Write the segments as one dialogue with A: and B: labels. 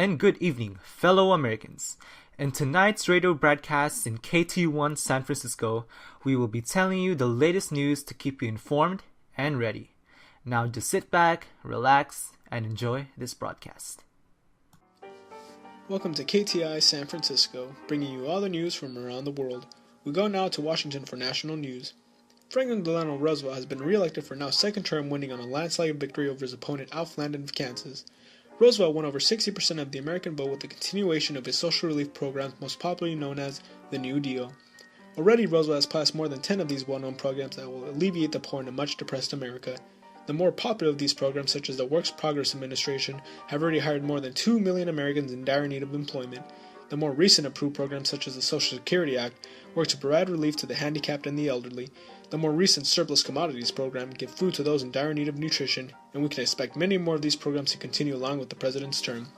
A: and good evening, fellow Americans. In tonight's radio broadcast in KT1 San Francisco, we will be telling you the latest news to keep you informed and ready. Now just sit back, relax, and enjoy this broadcast.
B: Welcome to KTI San Francisco, bringing you all the news from around the world. We go now to Washington for national news. Franklin Delano Roosevelt has been re-elected for now second term, winning on a landslide victory over his opponent Alf Landon of Kansas. Roosevelt won over 60% of the American vote with the continuation of his social relief programs, most popularly known as the New Deal. Already, Roosevelt has passed more than 10 of these well-known programs that will alleviate the poor in a much depressed America. The more popular of these programs, such as the Works Progress Administration, have already hired more than 2 million Americans in dire need of employment. The more recent approved programs, such as the Social Security Act, work to provide relief to the handicapped and the elderly. The more recent Surplus Commodities Program give food to those in dire need of nutrition, and we can expect many more of these programs to continue along with the President's term.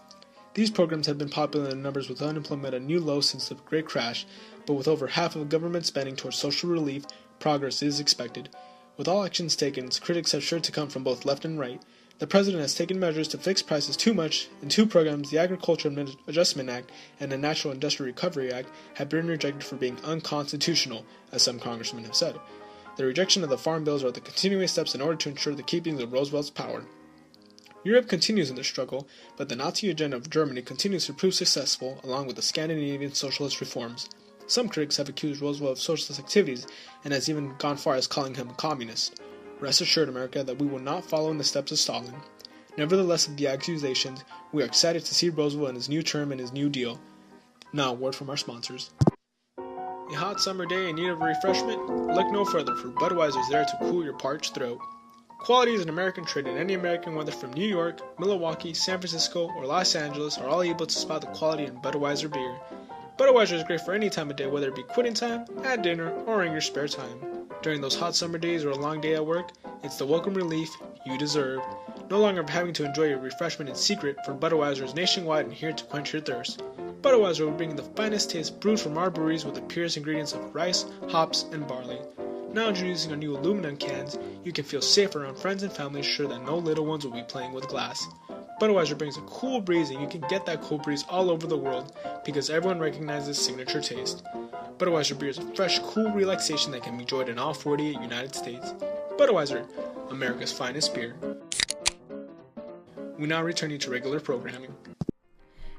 B: These programs have been popular in numbers with unemployment at a new low since the Great Crash, but with over half of government spending towards social relief, progress is expected. With all actions taken, critics are sure to come from both left and right. The President has taken measures to fix prices too much, and two programs, the Agriculture Adjustment Act and the Natural Industrial Recovery Act, have been rejected for being unconstitutional, as some congressmen have said. The rejection of the farm bills are the continuing steps in order to ensure the keeping of Roosevelt's power. Europe continues in their struggle, but the Nazi agenda of Germany continues to prove successful, along with the Scandinavian socialist reforms. Some critics have accused Roosevelt of socialist activities, and has even gone far as calling him a communist. Rest assured, America, that we will not follow in the steps of Stalin. Nevertheless of the accusations, we are excited to see Roosevelt in his new term and his New Deal. Now, a word from our sponsors. A hot summer day in need of a refreshment? Look no further, for Budweiser is there to cool your parched throat. Quality is an American trait, and any American, whether from New York, Milwaukee, San Francisco, or Los Angeles, are all able to spot the quality in Budweiser beer. Budweiser is great for any time of day, whether it be quitting time, at dinner, or in your spare time. During those hot summer days or a long day at work, it's the welcome relief you deserve. No longer having to enjoy your refreshment in secret, for Budweiser is nationwide and here to quench your thirst. Budweiser will bring the finest taste brewed from our breweries with the purest ingredients of rice, hops, and barley. Now introducing our new aluminum cans, you can feel safe around friends and family, sure that no little ones will be playing with glass. Budweiser brings a cool breeze, and you can get that cool breeze all over the world because everyone recognizes signature taste. Budweiser beer is a fresh, cool relaxation that can be enjoyed in all 48 United States. Budweiser, America's finest beer. We now return to regular programming.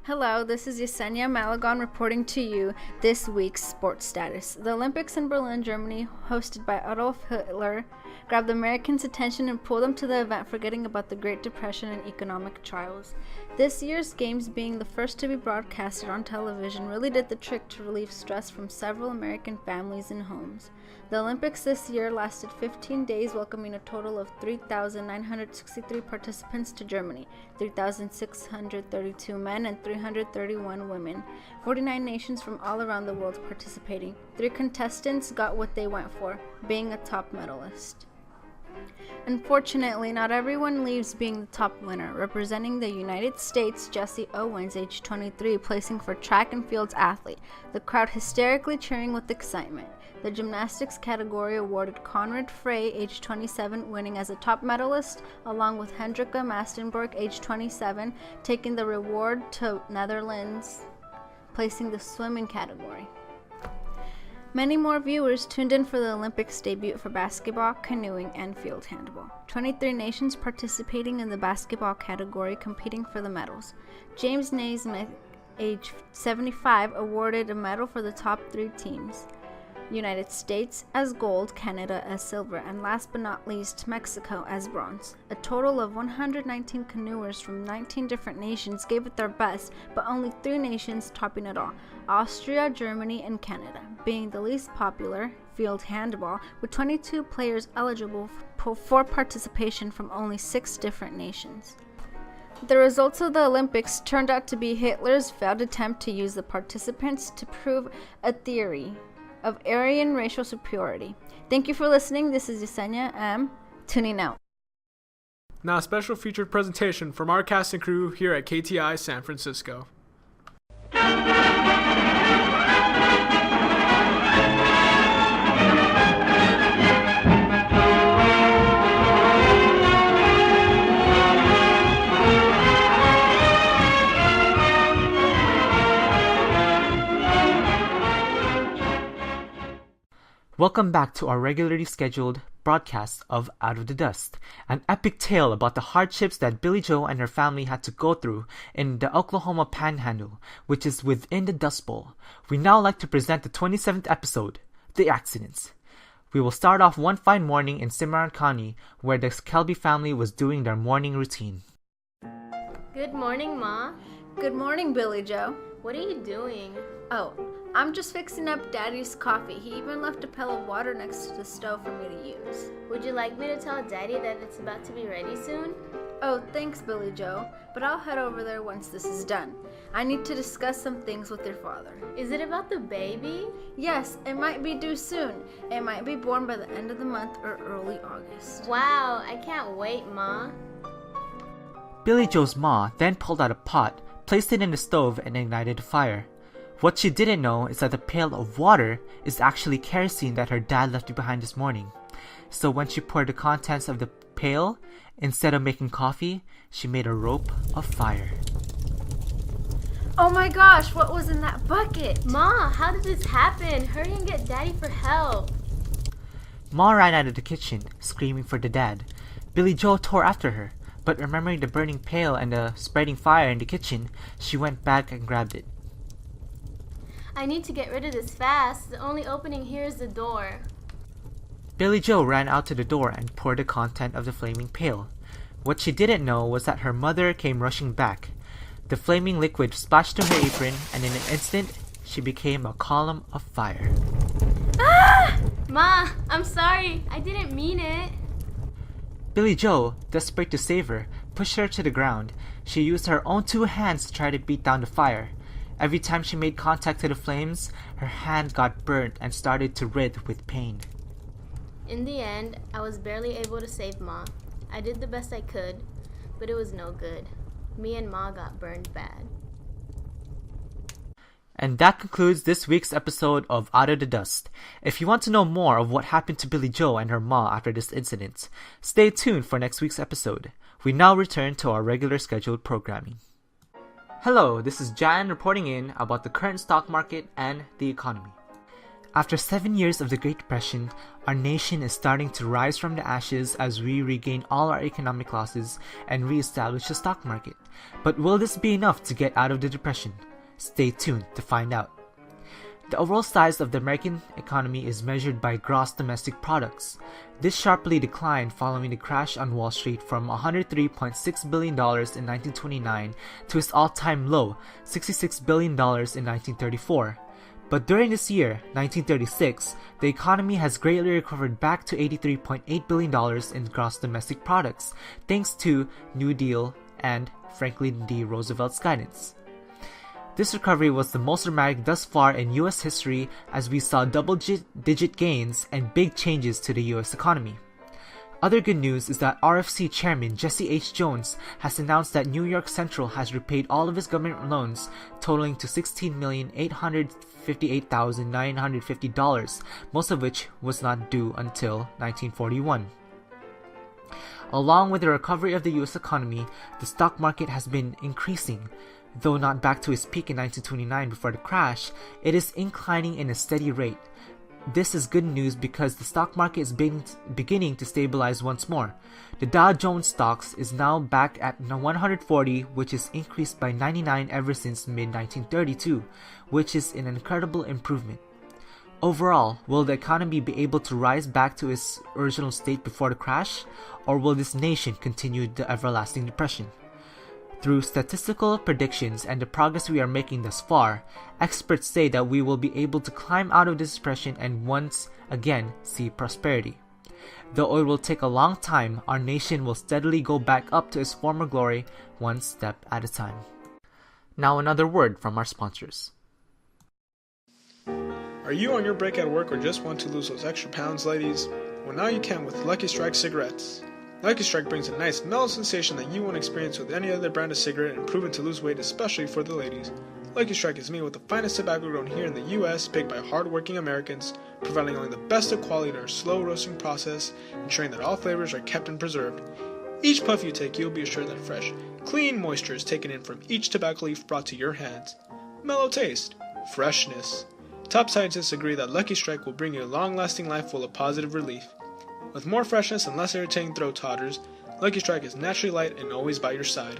C: Hello, this is Yesenia Malagon reporting to you this week's sports status. The Olympics in Berlin, Germany, hosted by Adolf Hitler, grabbed Americans' attention and pulled them to the event, forgetting about the Great Depression and economic trials. This year's games, being the first to be broadcasted on television, really did the trick to relieve stress from several American families and homes. The Olympics this year lasted 15 days, welcoming a total of 3,963 participants to Germany, 3,632 men and 331 women. 49 nations from all around the world participating. 3 contestants got what they went for, being a top medalist. Unfortunately, not everyone leaves being the top winner. Representing the United States, Jesse Owens, age 23, placing for track and fields athlete, the crowd hysterically cheering with excitement. The gymnastics category awarded Conrad Frey, age 27, winning as a top medalist, along with Hendrika Mastenburg, age 27, taking the reward to Netherlands, placing the swimming category. Many more viewers tuned in for the Olympics debut for basketball, canoeing, and field handball. 23 nations participating in the basketball category, competing for the medals. James Naismith, age 75, awarded a medal for the top 3 teams. United States as gold, Canada as silver, and last but not least, Mexico as bronze. A total of 119 canoers from 19 different nations gave it their best, but only 3 nations topping it all: Austria, Germany, and Canada, being the least popular, field handball, with 22 players eligible for participation from only 6 different nations. The results of the Olympics turned out to be Hitler's failed attempt to use the participants to prove a theory of Aryan racial superiority. Thank you for listening. This is Yesenia M. tuning out.
B: Now a special featured presentation from our cast and crew here at KTI San Francisco.
A: Welcome back to our regularly scheduled broadcast of Out of the Dust, an epic tale about the hardships that Billie Joe and her family had to go through in the Oklahoma Panhandle, which is within the Dust Bowl. We now like to present the 27th episode, The Accidents. We will start off one fine morning in Cimarron County, where the Kelby family was doing their morning routine.
D: Good morning, Ma.
C: Good morning, Billie Joe.
D: What are you doing?
C: Oh, I'm just fixing up Daddy's coffee. He even left a pail of water next to the stove for me to use.
D: Would you like me to tell Daddy that it's about to be ready soon?
C: Oh, thanks, Billie Joe, but I'll head over there once this is done. I need to discuss some things with your father.
D: Is it about the baby?
C: Yes, it might be due soon. It might be born by the end of the month or early August.
D: Wow, I can't wait, Ma.
A: Billie Joe's ma then pulled out a pot, placed it in the stove, and ignited a fire. What she didn't know is that the pail of water is actually kerosene that her dad left behind this morning. So when she poured the contents of the pail, instead of making coffee, she made a rope of fire.
C: Oh my gosh, what was in that bucket?
D: Ma, how did this happen? Hurry and get Daddy for help.
A: Ma ran out of the kitchen, screaming for the dad. Billie Joe tore after her, but remembering the burning pail and the spreading fire in the kitchen, she went back and grabbed it.
D: I need to get rid of this fast. The only opening here is the door.
A: Billie Joe ran out to the door and poured the content of the flaming pail. What she didn't know was that her mother came rushing back. The flaming liquid splashed to her apron, and in an instant, she became a column of fire.
D: Ah! Ma, I'm sorry. I didn't mean it.
A: Billie Joe, desperate to save her, pushed her to the ground. She used her own two hands to try to beat down the fire. Every time she made contact to the flames, her hand got burnt and started to writhe with pain.
D: In the end, I was barely able to save Ma. I did the best I could, but it was no good. Me and Ma got burned bad.
A: And that concludes this week's episode of Out of the Dust. If you want to know more of what happened to Billie Joe and her ma after this incident, stay tuned for next week's episode. We now return to our regular scheduled programming. Hello, this is Jan reporting in about the current stock market and the economy. After 7 years of the Great Depression, our nation is starting to rise from the ashes as we regain all our economic losses and re-establish the stock market. But will this be enough to get out of the depression? Stay tuned to find out. The overall size of the American economy is measured by gross domestic products. This sharply declined following the crash on Wall Street from $103.6 billion in 1929 to its all-time low, $66 billion in 1934. But during this year, 1936, the economy has greatly recovered back to $83.8 billion in gross domestic products, thanks to New Deal and Franklin D. Roosevelt's guidance. This recovery was the most dramatic thus far in US history as we saw double-digit gains and big changes to the US economy. Other good news is that RFC Chairman Jesse H. Jones has announced that New York Central has repaid all of his government loans totaling to $16,858,950, most of which was not due until 1941. Along with the recovery of the US economy, the stock market has been increasing. Though not back to its peak in 1929 before the crash, it is inclining in a steady rate. This is good news because the stock market is beginning to stabilize once more. The Dow Jones stocks is now back at 140, which is increased by 99 ever since mid-1932, which is an incredible improvement. Overall, will the economy be able to rise back to its original state before the crash, or will this nation continue the everlasting depression? Through statistical predictions and the progress we are making thus far, experts say that we will be able to climb out of this depression and once again see prosperity. Though it will take a long time, our nation will steadily go back up to its former glory, one step at a time. Now another word from our sponsors.
B: Are you on your break at work or just want to lose those extra pounds, ladies? Well, now you can with Lucky Strike cigarettes. Lucky Strike brings a nice mellow sensation that you won't experience with any other brand of cigarette and proven to lose weight, especially for the ladies. Lucky Strike is made with the finest tobacco grown here in the US, baked by hard-working Americans, providing only the best of quality in our slow roasting process, ensuring that all flavors are kept and preserved. Each puff you take, you'll be assured that fresh, clean moisture is taken in from each tobacco leaf brought to your hands. Mellow taste, freshness. Top scientists agree that Lucky Strike will bring you a long-lasting life full of positive relief. With more freshness and less irritating throat totters, Lucky Strike is naturally light and always by your side.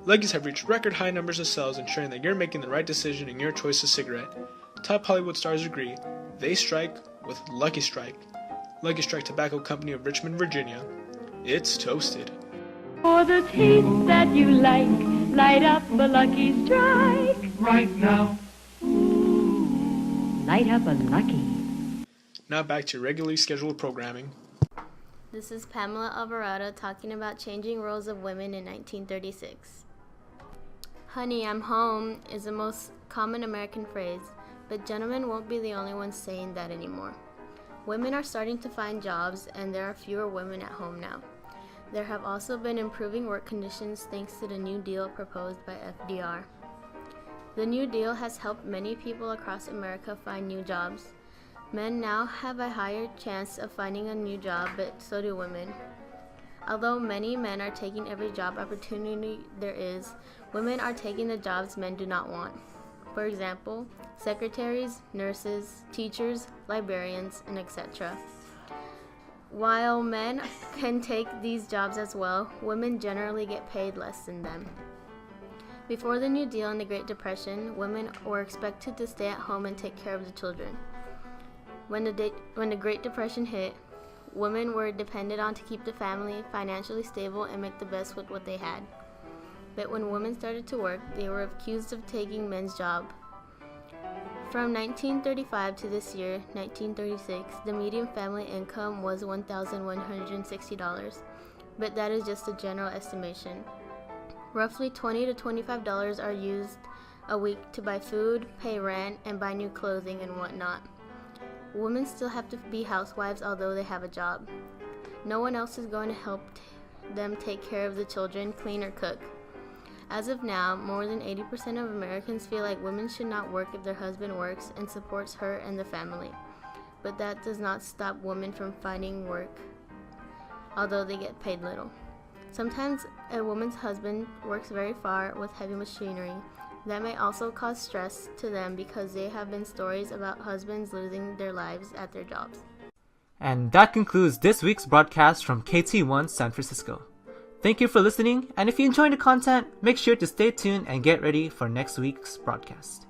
B: Luckies have reached record high numbers of sales, ensuring that you're making the right decision in your choice of cigarette. Top Hollywood stars agree. They strike with Lucky Strike. Lucky Strike Tobacco Company of Richmond, Virginia. It's toasted.
E: For the taste that you like, light up a Lucky Strike.
F: Right now.
E: Light up a Lucky.
B: Now back to regularly scheduled programming.
D: This is Pamela Alvarado talking about changing roles of women in 1936. Honey, I'm home is the most common American phrase, but gentlemen won't be the only ones saying that anymore. Women are starting to find jobs, and there are fewer women at home now. There have also been improving work conditions thanks to the New Deal proposed by FDR. The New Deal has helped many people across America find new jobs. Men now have a higher chance of finding a new job, but so do women. Although many men are taking every job opportunity there is, women are taking the jobs men do not want. For example, secretaries, nurses, teachers, librarians, and etc. While men can take these jobs as well, women generally get paid less than them. Before the New Deal and the Great Depression, women were expected to stay at home and take care of the children. When the Great Depression hit, women were depended on to keep the family financially stable and make the best with what they had. But when women started to work, they were accused of taking men's job. From 1935 to this year, 1936, the median family income was $1,160, but that is just a general estimation. Roughly $20 to $25 are used a week to buy food, pay rent, and buy new clothing and whatnot. Women still have to be housewives although they have a job. No one else is going to help them take care of the children, clean, or cook. As of now, more than 80% of Americans feel like women should not work if their husband works and supports her and the family. But that does not stop women from finding work, although they get paid little. Sometimes a woman's husband works very far with heavy machinery. That may also cause stress to them because there have been stories about husbands losing their lives at their jobs.
A: And that concludes this week's broadcast from KT1 San Francisco. Thank you for listening, and if you enjoyed the content, make sure to stay tuned and get ready for next week's broadcast.